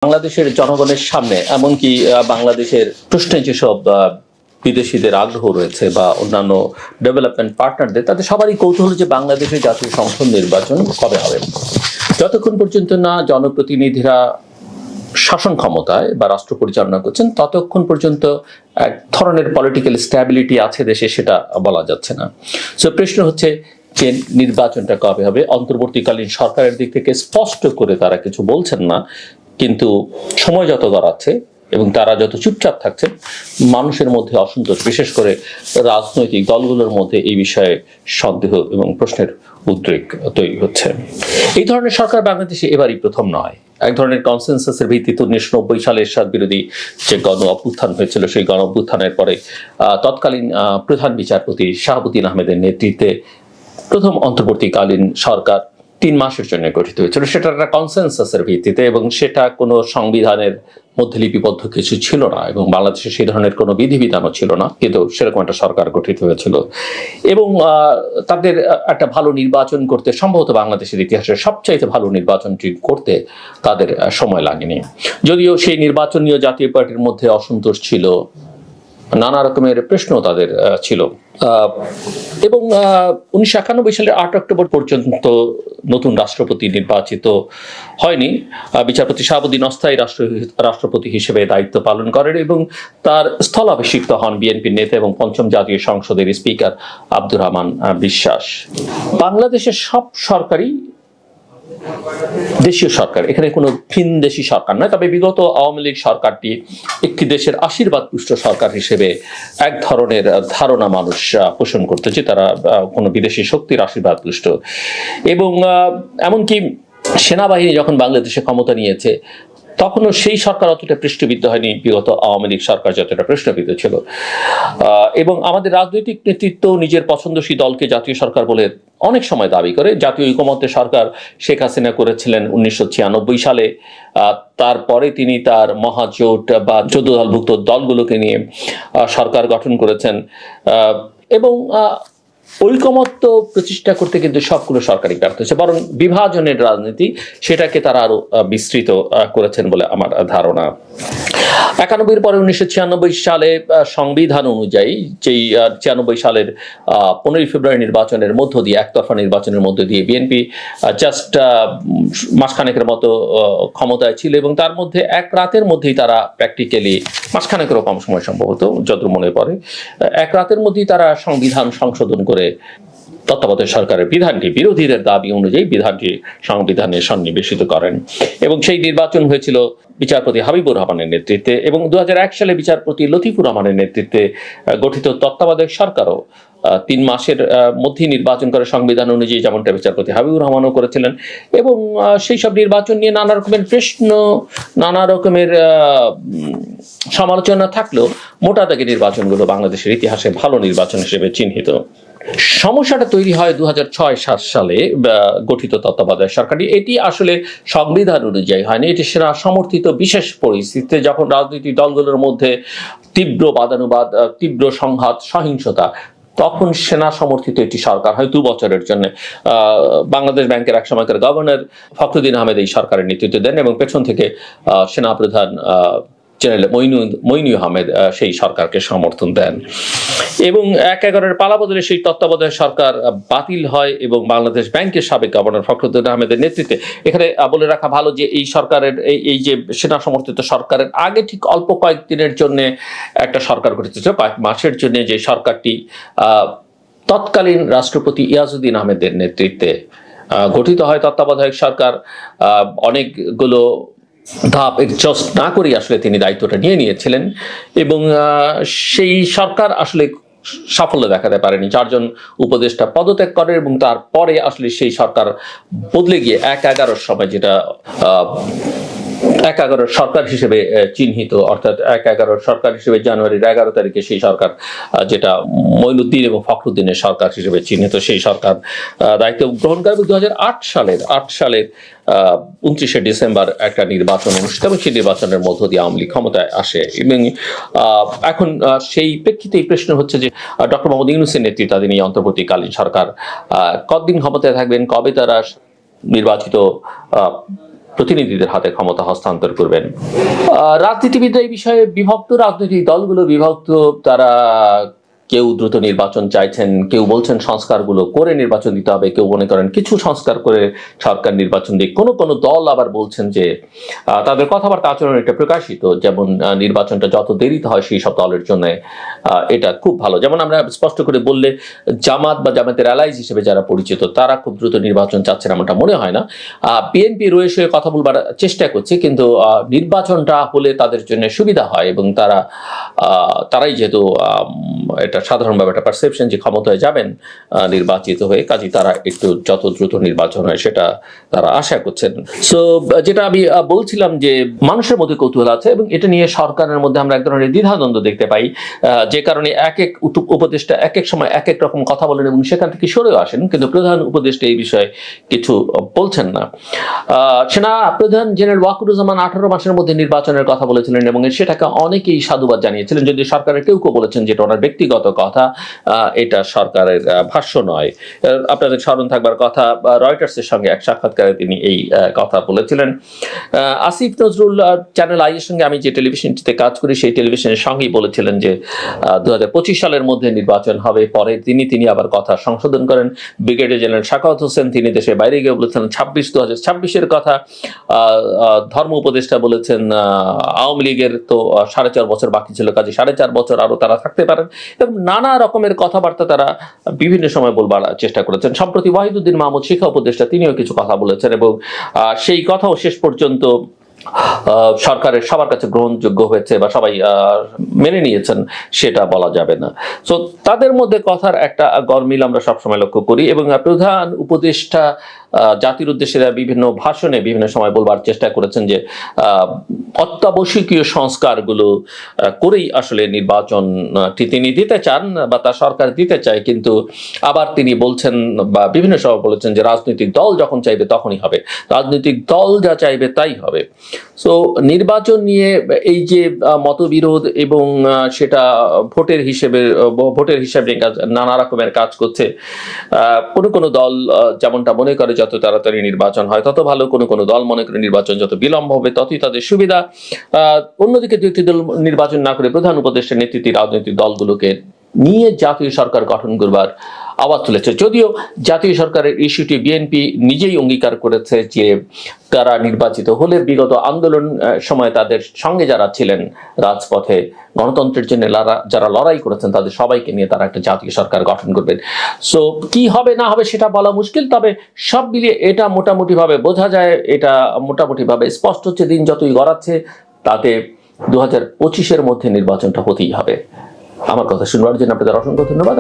বাংলাদেশের জনগণের সামনে এমনকি বাংলাদেশের প্রশ্নে যেসব বিদেশিদের আগ্রহ রয়েছে বা অন্যান্য ডেভেলপমেন্ট পার্টনারদের, তাদের সবারই কৌতূহল যে বাংলাদেশের জাতীয় সংসদ নির্বাচন কবে হবে। যতক্ষণ পর্যন্ত না জনপ্রতিনিধিরা শাসন ক্ষমতায় বা রাষ্ট্র পরিচালনা করছেন, ততক্ষণ পর্যন্ত এক ধরনের পলিটিক্যাল স্ট্যাবিলিটি আছে দেশে, সেটা বলা যাচ্ছে না। সো প্রশ্ন হচ্ছে যে নির্বাচনটা কবে হবে। অন্তর্বর্তীকালীন সরকারের দিক থেকে স্পষ্ট করে তারা কিছু বলছেন না, কিন্তু সময় যত গড়াচ্ছে এবং তারা যত চুপচাপ থাকছেন, মানুষের মধ্যে অসন্তোষ, বিশেষ করে রাজনৈতিক দলগুলোর মধ্যে এই বিষয়ে সন্দেহ এবং প্রশ্নের উদ্রেক তৈরি হচ্ছে। এই ধরনের সরকার বাংলাদেশে এবারই প্রথম নয়। এক ধরনের কনসেনসাসের ভিত্তিতে 1990 সালে এরশাদ বিরোধী যে গণ অভ্যুত্থান হয়েছিল, সেই গণ অভ্যুত্থানের পরে তৎকালীন প্রধান বিচারপতি শাহাবুদ্দিন আহমেদের নেতৃত্বে প্রথম অন্তর্বর্তীকালীন সরকার 3 মাসের জন্য গঠিত হয়েছিল। সেটা একটা কনসেনসাসের ভিত্তিতে এবং সেটা কোনো সংবিধানের মধ্যে লিপিবদ্ধ কিছু ছিল না এবং বাংলাদেশে সেই ধরনের কোনো বিধিবিধানও ছিল না, কিন্তু সেরকম একটা সরকার গঠিত হয়েছিল এবং তাদের একটা ভালো নির্বাচন করতে, সম্ভবত বাংলাদেশের ইতিহাসের সবচাইতে ভালো নির্বাচনটি করতে তাদের সময় লাগেনি। যদিও সেই নির্বাচন নিয়ে জাতীয় পার্টির মধ্যে অসন্তোষ ছিল, নানা রকমের প্রশ্ন তাদের ছিল এবং 1991 সালের 8 অক্টোবর পর্যন্ত নতুন রাষ্ট্রপতি নির্বাচিত হয়নি। বিচারপতি শাহাবুদ্দিন অস্থায়ী রাষ্ট্রপতি হিসেবে দায়িত্ব পালন করেন এবং তার স্থলাভিষিক্ত হন বিএনপির নেতা এবং 5ম জাতীয় সংসদের স্পিকার আব্দুর রহমান বিশ্বাস। বাংলাদেশের সব সরকারই দেশীয় সরকার, এখানে কোনো ভিনদেশী সরকার নয়। তবে বিগত আওয়ামী লীগ সরকারটি একটি দেশের আশীর্বাদ পুষ্ট সরকার হিসেবে এক ধরনের ধারণা মানুষ পোষণ করতে, যে তারা কোনো বিদেশি শক্তির আশীর্বাদ পুষ্ট। এবং এমনকি সেনাবাহিনী যখন বাংলাদেশে ক্ষমতা নিয়েছে, তখনও সেই সরকার অতটা পৃষ্ঠবিদ্ধ হয়নি বিগত আওয়ামী লীগ সরকার যতটা পৃষ্ঠবিদ্ধ ছিল। এবং আমাদের রাজনৈতিক নেতৃত্ব নিজের পছন্দসী দলকে জাতীয় সরকার বলে অনেক সময় দাবি করে। জাতীয় ঐকমত্যের সরকার শেখ হাসিনা করেছিলেন 1996 সালে। তারপরে তিনি তার মহাজোট বা 14 দলভুক্ত দলগুলোকে নিয়ে সরকার গঠন করেছেন এবং ঐকমত্য প্রতিষ্ঠা করতে কিন্তু সবগুলো সরকারি ব্যর্থ হয়েছে, বরং বিভাজনের রাজনীতি সেটাকে তারা আরো বিস্তৃত করেছেন বলে আমার ধারণা। 91 পরে 1996 সালে সংবিধান অনুযায়ী, যেই 96 সালের 15 ফেব্রুয়ারি নির্বাচনের মধ্য দিয়ে, একতরফা নির্বাচনের মধ্য দিয়ে বিএনপি জাস্ট মাসখানেকের মতো ক্ষমতায় ছিল এবং তার মধ্যে এক রাতের মধ্যেই তারা প্র্যাকটিক্যালি, মাসখানেকেরও কম সময় সম্ভবত যতদূর মনে পড়ে, এক রাতের মধ্যেই তারা সংবিধান সংশোধন করে তত্ত্বাবধায়ক সরকারের বিধানটি, বিরোধীদের দাবি অনুযায়ী বিধানটি সংবিধানে সন্নিবেশিত করেন এবং সেই নির্বাচন হয়েছিল বিচারপতি হাবিবুর রহমানের নেতৃত্বে এবং 2001 সালে বিচারপতি লতিফুর রহমানের নেতৃত্বে গঠিত তত্ত্বাবধায়ক সরকারও 3 মাসের মধ্যেই নির্বাচন করে সংবিধান অনুযায়ী, যেমনটা বিচারপতি হাবিবুর রহমানও করেছিলেন। এবং সেই সব নির্বাচন নিয়ে নানা রকমের প্রশ্ন, নানা রকমের সমালোচনা থাকলেও মোটা দাগে নির্বাচনগুলো বাংলাদেশের ইতিহাসে ভালো নির্বাচন হিসেবে চিহ্নিত। সমস্যাটা তৈরি হয় 2006-7 সালে গঠিত তত্ত্বাবধায়ক সরকারটি। এটি আসলে সংবিধান অনুযায়ী হয়নি, এটি সেনা সমর্থিত বিশেষ পরিস্থিতিতে, যখন রাজনৈতিক দলগুলোর মধ্যে তীব্র বাদানুবাদ, তীব্র সংঘাত, সহিংসতা, তখন সেনা সমর্থিত একটি সরকার হয় 2 বছরের জন্য। বাংলাদেশ ব্যাংকের এক সময়কার গভর্নর ফখরুদ্দিন আহমেদ এই সরকারের নেতৃত্ব দেন এবং পেছন থেকে সেনাপ্রধান জেনারেল মইনু আহমেদ সেই সরকারকে সমর্থন দেন এবং 1/11 পালাবদলে সেই তত্ত্বাবধায়ক সরকার বাতিল হয় এবং বাংলাদেশ ব্যাংকের সাবেক গভর্নর ফখরুদ্দিন আহমেদের নেতৃত্বে, এখানে বলে রাখা ভালো যে এই সরকারের এই যে সেনা সমর্থিত সরকারের আগে ঠিক অল্প কয়েকদিনের জন্য একটা সরকার গঠিত ছিল, কয়েক মাসের জন্য, যে সরকারটি তৎকালীন রাষ্ট্রপতি ইয়াজউদ্দিন আহমেদের নেতৃত্বে গঠিত হয়। তত্ত্বাবধায়ক সরকার অনেকগুলো ধাপ এক্সস্ট না করেই আসলে তিনি দায়িত্বটা নিয়েছিলেন এবং সেই সরকার আসলে সাফল্য দেখাতে পারেনি। 4 জন উপদেষ্টা পদত্যাগ করে এবং তারপরে আসলে সেই সরকার বদলে গিয়ে 1/11 সময়, যেটা 1/11 সরকার হিসেবে চিহ্নিত, অর্থাৎ 1/11 সরকার হিসেবে জানুয়ারির 11 তারিখে সেই সরকার, যেটা মঈনুদ্দিন এবং ফখরুদ্দিনের সরকার হিসেবে চিহ্নিত, সেই সরকার দায়িত্ব গ্রহণ করে। 2008 সালের 29শে ডিসেম্বর একটা নির্বাচন অনুষ্ঠিত এবং সেই নির্বাচনের মধ্য দিয়ে আওয়ামী লীগ ক্ষমতায় আসে এবং এখন সেই প্রেক্ষিতে এই প্রশ্ন হচ্ছে যে ডক্টর মোহাম্মদ ইউনূসের নেতৃত্বাধীন এই অন্তর্বর্তীকালীন সরকার কতদিন ক্ষমতায় থাকবেন, কবে তারা নির্বাচিত প্রতিনিধিদের হাতে ক্ষমতা হস্তান্তর করবেন। রাজনীতিবিদ এই বিষয়ে বিভক্ত, রাজনৈতিক দলগুলো বিভক্ত। তারা কেউ দ্রুত নির্বাচন চাইছেন, কেউ বলছেন সংস্কারগুলো করে নির্বাচন দিতে হবে, কেউ মনে করেন কিছু সংস্কার করে সরকার নির্বাচন দিক। কোনো কোনো দল আবার বলছেন যে তাদের কথাবার্তা আচরণ এটা প্রকাশিত, যেমন নির্বাচনটা যত দেরিতে হয় সেই সব দলের জন্য এটা খুব ভালো। যেমন আমরা স্পষ্ট করে বললে জামাত বা জামাতের অ্যালাইজ হিসেবে যারা পরিচিত তারা খুব দ্রুত নির্বাচন চাচ্ছেন এমনটা মনে হয় না। বিএনপি রয়েছে কথা বলবার চেষ্টা করছে, কিন্তু নির্বাচনটা হলে তাদের জন্য সুবিধা হয় এবং তারাই যেহেতু এটা সাধারণভাবে একটা পারসেপশন যে ক্ষমতায় যাবেন নির্বাচিত হয়ে, কাজে তারা একটু যত দ্রুত নির্বাচন হয় সেটা তারা আশা করছেন। সো যেটা আমি বলছিলাম যে মানুষের মধ্যে কৌতূহল আছে এবং এটা নিয়ে সরকারের মধ্যে আমরা এক ধরনের দ্বিধাদ্বন্দ্ব দেখতে পাই, যে কারণে এক এক উপদেষ্টা এক এক সময় এক এক রকম কথা বলেন এবং সেখান থেকে সরেও আসেন, কিন্তু প্রধান উপদেষ্টা এই বিষয়ে কিছু বলছেন না। সেনা প্রধান জেনারেল ওয়াকুরুজ্জামান 18 মাসের মধ্যে নির্বাচনের কথা বলেছিলেন এবং সেটাকে অনেকেই সাধুবাদ জানিয়েছিলেন, যদি সরকারের কেউ কেউ বলেছেন যেটা ওনার ব্যক্তিগত কথা, এটা সরকারের ভাষ্য নয়। আপনাদের স্মরণ থাকবার কথা, রয়টার্সের সঙ্গে এক সাক্ষাৎকারে তিনি এই কথা বলেছিলেন। আসিফ নজরুল চ্যানেল আই এর সঙ্গে আমি যে টেলিভিশনটিতে কাজ করি সেই টেলিভিশনের সঙ্গেই বলেছিলেন যে 2025 সালের মধ্যে নির্বাচন হবে। পরে তিনি আবার কথা সংশোধন করেন। ব্রিগেডিয়ার জেনারেল শাখাওয়াত হোসেন তিনি দেশের বাইরে গিয়ে বলেছেন 2026-এর কথা। ধর্ম উপদেষ্টা বলেছেন আওয়ামী লীগের তো 4.5 বছর বাকি ছিল, কাজে 4.5 বছর আরো তারা থাকতে পারেন, এবং নানা রকমের কথাবার্তা তারা বিভিন্ন সময় বলবার চেষ্টা করেছেন। সম্প্রতি ওয়াহিদুদ্দিন মাহমুদ শিক্ষা উপদেষ্টা তিনিও কিছু কথা বলেছেন এবং সেই কথাও শেষ পর্যন্ত সরকারের সবার কাছে গ্রহণযোগ্য হয়েছে বা সবাই মেনে নিয়েছেন সেটা বলা যাবে না। সো তাদের মধ্যে কথার একটা গরমিল আমরা সবসময় লক্ষ্য করি এবং প্রধান উপদেষ্টা জাতির উদ্দেশ্যে বিভিন্ন ভাষণে বিভিন্ন সময় বলবার চেষ্টা করেছেন যে অত্যাবশ্যকীয় সংস্কারগুলো করেই আসলে নির্বাচনটি তিনি দিতে চান বা তার সরকার দিতে চায়, কিন্তু আবার তিনি বলছেন বা বিভিন্ন সময় বলেছেন যে রাজনৈতিক দল যখন চাইবে তখনই হবে, রাজনৈতিক দল যা চাইবে তাই হবে। সো নির্বাচন নিয়ে এই যে মতবিরোধ এবং সেটা ভোটের হিসেবে নানা রকমের কাজ করছে। কোনো দল যেমনটা মনে করে যত তাড়াতাড়ি নির্বাচন হয় তত ভালো, কোনো দল মনে করে নির্বাচন যত বিলম্ব হবে ততই তাদের সুবিধা। অন্যদিকে দুটি দল নির্বাচন না করে প্রধান উপদেষ্টার নেতৃত্বে রাজনৈতিক দলগুলোকে নিয়ে জাতীয় সরকার গঠন করবার আওয়াজ তুলেছে। যদিও জাতীয় সরকারের ইস্যুটি বিএনপি নিজেই অঙ্গীকার করেছে যে তারা নির্বাচিত হলে বিগত আন্দোলন সময় তাদের সঙ্গে যারা ছিলেন রাজপথে গণতন্ত্রের জন্য যারা লড়াই করেছেন তাদের সবাইকে নিয়ে তারা একটা জাতীয় সরকার গঠন করবেন। সো কি হবে না হবে সেটা বলা মুশকিল, তবে সব মিলিয়ে এটা মোটামুটিভাবে বোঝা যায়, এটা মোটামুটিভাবে স্পষ্ট হচ্ছে দিন যতই গড়াচ্ছে তাতে 2025-এর মধ্যে নির্বাচনটা হতেই হবে। আমার কথা শুনবার জন্য আপনাদের অসংখ্য ধন্যবাদ।